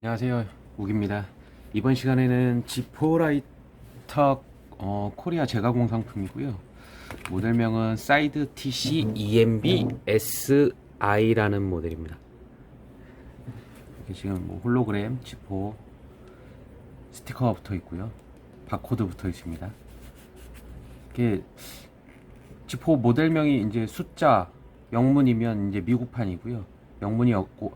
안녕하세요, 욱입니다. 이번 시간에는 지포라이터 코리아 제가공 상품이고요. 모델명은 사이드 TC EMB SI라는 모델입니다. 이게 지금 뭐 홀로그램 지포 스티커가 붙어 있고요. 바코드 붙어 있습니다. 이게 지포 모델명이 이제 숫자 영문이면 이제 미국판이고요. 영문이 없고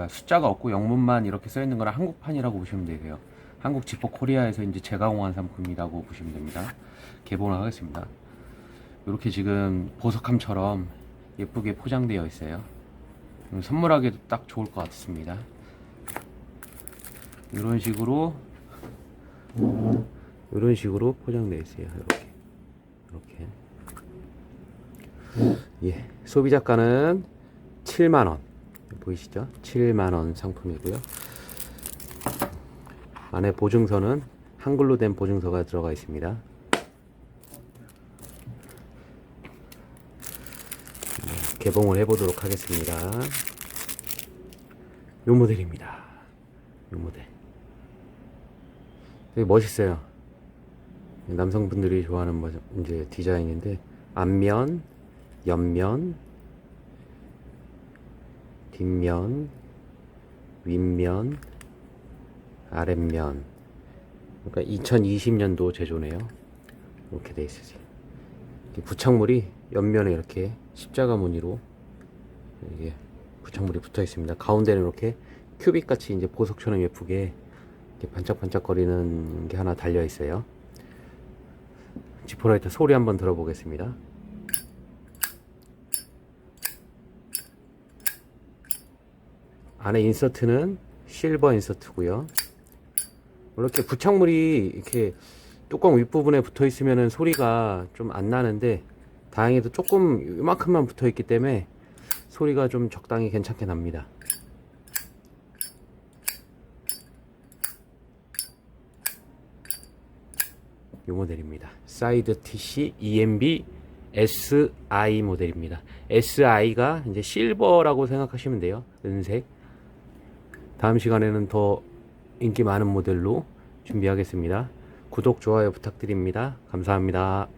숫자가 없고 영문만 이렇게 써 있는 거라 한국판이라고 보시면 되세요. 한국 지포 코리아에서 이제 재가공한 상품이라고 보시면 됩니다. 개봉을 하겠습니다. 이렇게 지금 보석함처럼 예쁘게 포장되어 있어요. 선물하기도 딱 좋을 것 같습니다. 이런 식으로 포장되어 있어요. 이렇게 예, 소비자가는 7만원 보이시죠? 7만원 상품이고요. 안에 보증서는 한글로 된 보증서가 들어가 있습니다. 개봉을 해보도록 하겠습니다. 요 모델입니다. 요 모델 되게 멋있어요. 남성분들이 좋아하는 이제 디자인인데, 앞면, 옆면, 뒷면, 윗면, 아랫면. 그러니까 2020년도 제조네요. 이렇게 돼 있으세요. 부착물이 옆면에 이렇게 십자가 무늬로 이게 부착물이 붙어 있습니다. 가운데는 이렇게 큐빅 같이 이제 보석처럼 예쁘게 이렇게 반짝반짝거리는 게 하나 달려 있어요. 지포라이터 소리 한번 들어보겠습니다. 안에 인서트는 실버 인서트고요. 이렇게 부착물이 이렇게 뚜껑 윗부분에 붙어 있으면 소리가 좀 안 나는데, 다행히도 조금 이만큼만 붙어 있기 때문에 소리가 좀 적당히 괜찮게 납니다. 이 모델입니다. 사이드 TC EMB SI 모델입니다. SI가 이제 실버라고 생각하시면 돼요. 은색. 다음 시간에는 더 인기 많은 모델로 준비하겠습니다. 구독, 좋아요 부탁드립니다. 감사합니다.